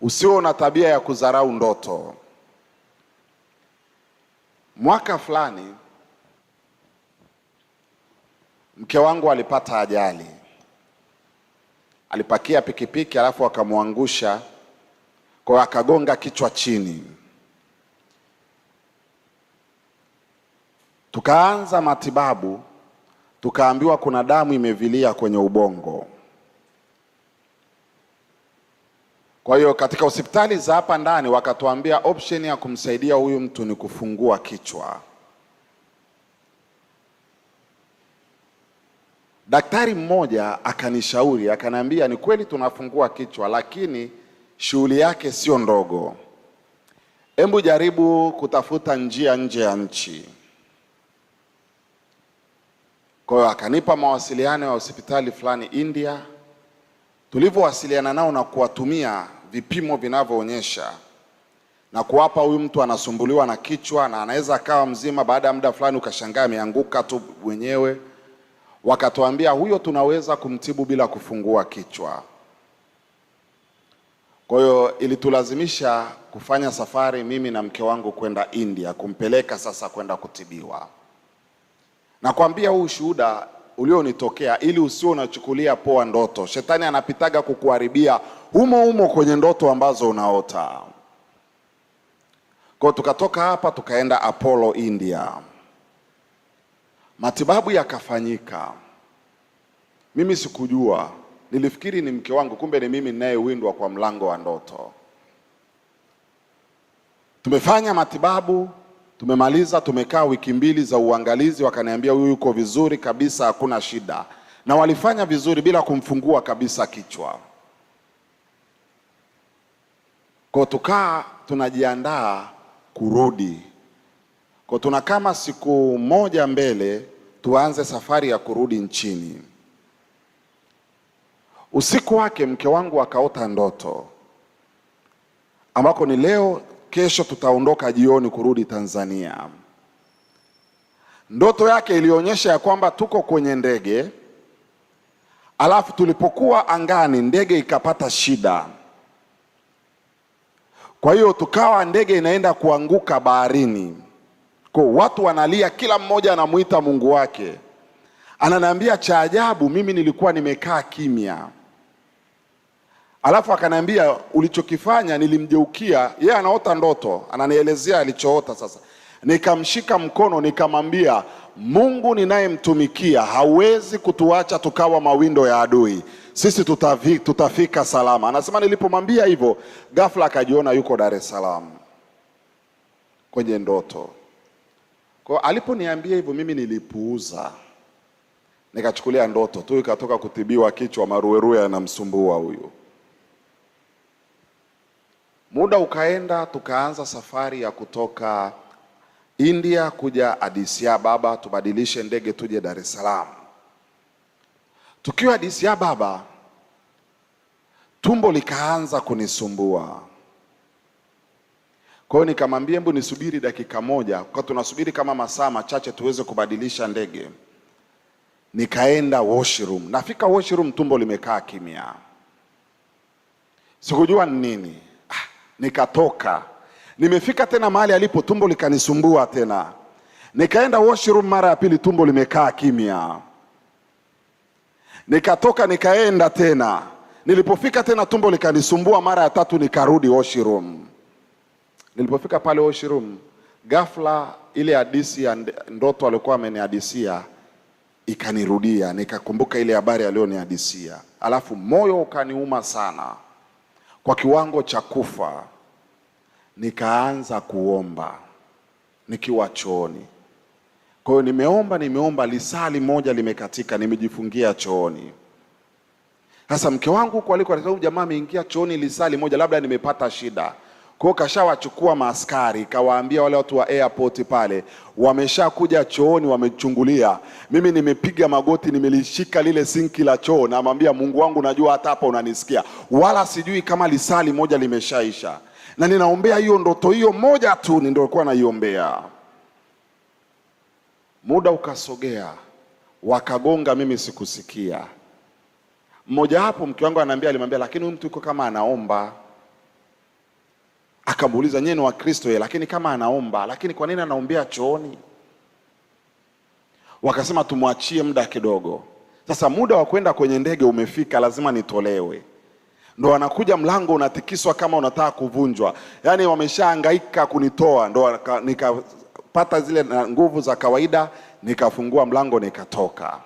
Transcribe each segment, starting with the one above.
Usio na tabia ya kudharau ndoto. Mwaka fulani mke wangu alipata ajali. Alipakia pikipiki alafu akamwangusha, kwa akagonga kichwa chini. Tukaanza matibabu, tukaambiwa kuna damu imevilia kwenye ubongo. Kwa hiyo katika hospitali za hapa ndani wakatuambia option ya kumsaidia huyu mtu ni kufungua kichwa. Daktari mmoja akanishauri, akaniambia ni kweli tunafungua kichwa, lakini shughuli yake sio ndogo. Hebu jaribu kutafuta njia nje ya nchi. Kwa hiyo akanipa mawasiliano ya hospitali fulani India. Tulivyowasiliana nao na kuwatumia vipimo vinavyoonyesha na kuwapa, huyu mtu anasumbuliwa na kichwa na anaweza akawa mzima, baada ya muda fulani ukashangaa ameanguka tu mwenyewe. Wakatuambia huyo tunaweza kumtibu bila kufungua kichwa. Kwa hiyo ilitulazimisha kufanya safari mimi na mke wangu kwenda India kumpeleka sasa kwenda kutibiwa. Na kuambia huu shuhuda ulionitokea ili usio unachukulia poa ndoto. Shetani anapitaga kukuharibia humo kwenye ndoto ambazo unaota. Kwa hiyo tukatoka hapa tukaenda Apollo India. Matibabu yakafanyika. Mimi sikujua, nilifikiri ni mke wangu, kumbe ni mimi ninayewindwa kwa mlango wa ndoto. Tumefanya matibabu, tumemaliza, tumekaa wiki 2 za uangalizi, wakaniambia huyu yuko vizuri kabisa, hakuna shida. Na walifanya vizuri bila kumfungua kabisa kichwa. Kwa tukaa tunajiandaa kurudi. Kwa tuna kama siku moja mbele tuanze safari ya kurudi nchini. Usiku wake mke wangu akaota ndoto ambako ni leo kesho tutaondoka jioni kurudi Tanzania. Ndoto yake ilionyesha ya kwamba tuko kwenye ndege, alafu tulipokuwa angani ndege ikapata shida. Kwa hiyo tukawa ndege inaenda kuanguka baharini. Kwa watu wanalia, kila mmoja anamuita Mungu wake. Ananiambia cha ajabu, mimi nilikuwa nimekaa kimya. Alafu akaniambia ulichokifanya, nilimgeukia, yeye anaota ndoto, ananielezea alichoota sasa. Nikamshika mkono nikamwambia, Mungu ninayemtumikia hawezi kutuacha tukawa mawindo ya adui. Sisi tutafika salama. Anasema nilipomwambia hivyo, ghafla akajiona yuko Dar es Salaam kwenye ndoto. Kwa aliponiambia hivyo mimi nilipuuza. Nikachukulia ndoto tu, ikatoka kutibiwa kichwa, maruerue yanamsumbua huyu. Muda ukaenda, tukaanza safari ya kutoka India kuja Addis Ababa, tubadilishe ndege tuje Dar es Salaam. Tukiwa Addis Ababa, tumbo likaanza kunisumbua. Kwa hiyo nikamwambia hebu nisubiri dakika moja, kwa tunasubiri kama masaa machache tuweze kubadilisha ndege. Nikaenda washroom. Nafika washroom, tumbo limekaa kimya. Sikujua ni nini. Nikatoka. Nimefika tena mahali alipo, tumbo likanisumbua tena. Nikaenda washroom mara ya pili, tumbo limekaa kimya. Nikatoka nikaenda tena. Nilipofika tena tumbo likanisumbua mara ya 3, nikarudi washroom. Nilipofika pale washroom, ghafla ile hadithi ya ndoto alikuwa amenihadithia ikanirudia. Nikakumbuka ile habari alionihadithia. Alafu moyo ukaniuma sana kwa kiwango cha kufa. Nikaanza kuomba nikiwa chooni. Kwa hiyo nimeomba lisali moja limekatika, nimejifungia chooni. Sasa mke wangu huko alikuwa anasema jamaa ameingia chooni lisali moja, labda nimepata shida. Kwa hiyo kashawachukua maaskari, kawaambia wale watu wa airport pale, wameshakuja chooni wamechungulia. Mimi nimepiga magoti, nimelishika lile sinki la choo, na namwambia Mungu wangu najua hata hapa unanisikia. Wala sijui kama lisali moja limeshaisha. Na ninaombea hiyo ndoto hiyo moja tu ndio nilikuwa naiombea. Muda ukasogea, wakagonga, mimi sikusikia. Mmoja hapo mke wangu ananiambia, alimwambia lakini huyu mtu yuko kama anaomba. Akamuuliza, nyinyi ni Wakristo? Lakini kama anaomba, lakini kwa nini anaombea chooni? Wakasema tumwachie muda kidogo. Sasa muda wa kwenda kwenye ndege umefika, lazima nitolewe. Ndo wanakuja, mlango unatikiswa kama unataka kuvunjwa. Yaani wameshahangaika kunitoa, ndo nikapata zile nguvu za kawaida, nikafungua mlango nikatoka.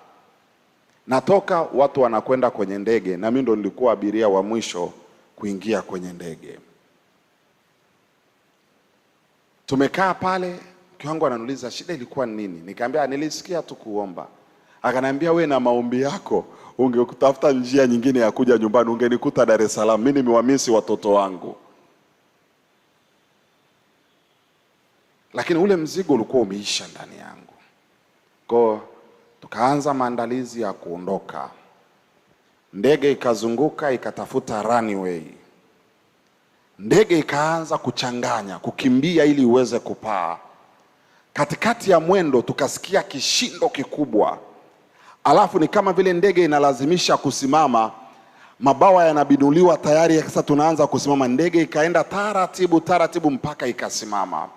Natoka, watu wanakwenda kwenye ndege, na mimi ndo nilikuwa abiria wa mwisho kuingia kwenye ndege. Tumekaa pale, mke wangu ananiuliza shida ilikuwa nini? Nikamwambia nilisikia tu kuomba. Akaniambia we na maombi yako ungekutafuta njia nyingine ya kuja nyumbani, ungenikuta Dar es Salaam, mimi nimewamisi watoto wangu. Lakini ule mzigo ulikuwa umeisha ndani yangu. Kwa tukaanza maandalizi ya kuondoka. Ndege ikazunguka ikatafuta runway. Ndege ikaanza kuchanganya, kukimbia ili uweze kupaa. Katikati ya mwendo tukasikia kishindo kikubwa. Alafu ni kama vile ndege inalazimisha kusimama, mabawa yanabinuliwa tayari, sasa tunaanza kusimama. Ndege ikaenda taratibu taratibu mpaka ikasimama.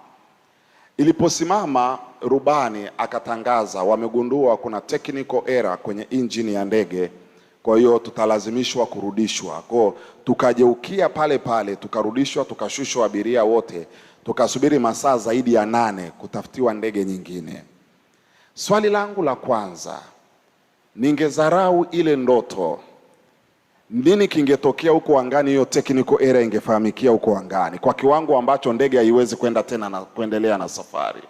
Iliposimama, rubani akatangaza wamegundua kuna technical error kwenye engine ya ndege, kwa hiyo tutalazimishwa kurudishwa. Kwa tukageukia pale pale, tukarudishwa, tukashushwa abiria wote, tukasubiri masaa zaidi ya 8 kutafutiwa ndege nyingine. Swali langu la kwanza, ningezarau ile ndoto, nini kingetokea huko angani? Hiyo technical error ingefahamikia huko angani kwa kiwango ambacho ndege haiwezi kwenda tena na kuendelea na safari.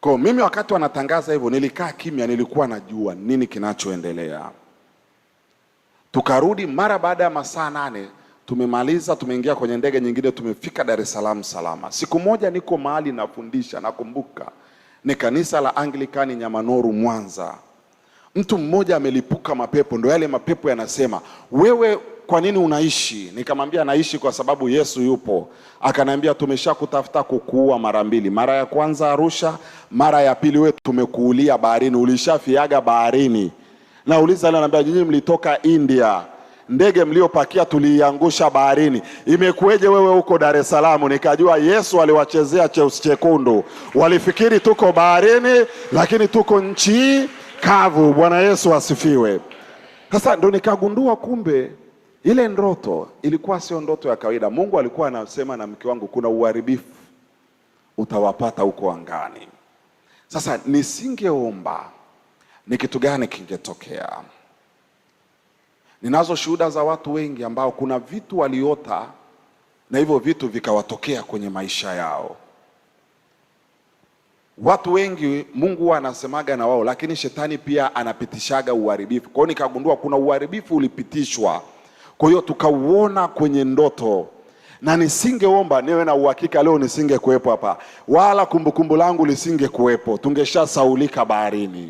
Kwa mimi wakati wanatangaza hivyo nilikaa kimya, nilikuwa najua nini kinachoendelea. Tukarudi mara baada ya masaa 8, tumemaliza, tumeingia kwenye ndege nyingine, tumefika Dar es Salaam salama. Siku moja niko mahali nafundisha, nakumbuka ni kanisa la Anglikani Nyamanoru Mwanza. Mtu mmoja amelipuka mapepo, ndo yale mapepo yanasema, wewe kwa nini unaishi? Nikamwambia naishi kwa sababu Yesu yupo. Akaniambia tumeshakutafuta kukuua mara 2. Mara ya kwanza Arusha, mara ya pili wewe tumekuulia baharini, ulishafiaga baharini. Nauliza leo, ananiambia nyinyi mlitoka India, ndege mliopakia tuliiangusha baharini, imekueje wewe huko Dar es Salaam? Nikajua Yesu aliwachezea cheusi chekundu, walifikiri tuko baharini lakini tuko nchi kavu. Bwana Yesu asifiwe. Sasa ndo nikagundua kumbe ile ndoto ilikuwa sio ndoto ya kawaida. Mungu alikuwa anasema na mke wangu, kuna uharibifu utawapata huko angani. Sasa nisingeomba, ni kitu gani kingetokea? Ninazo shuhuda za watu wengi ambao kuna vitu waliota na hivyo vitu vikawatokea kwenye maisha yao. Watu wengi Mungu anasemaga na wao, lakini shetani pia anapitishaga uharibifu. Kwa hiyo nikagundua kuna uharibifu ulipitishwa, kwa hiyo tukauona kwenye ndoto. Na nisingeomba niwe na uhakika leo nisingekuwepo hapa, wala kumbukumbu langu lisingekuwepo, tungeshasaulika baharini.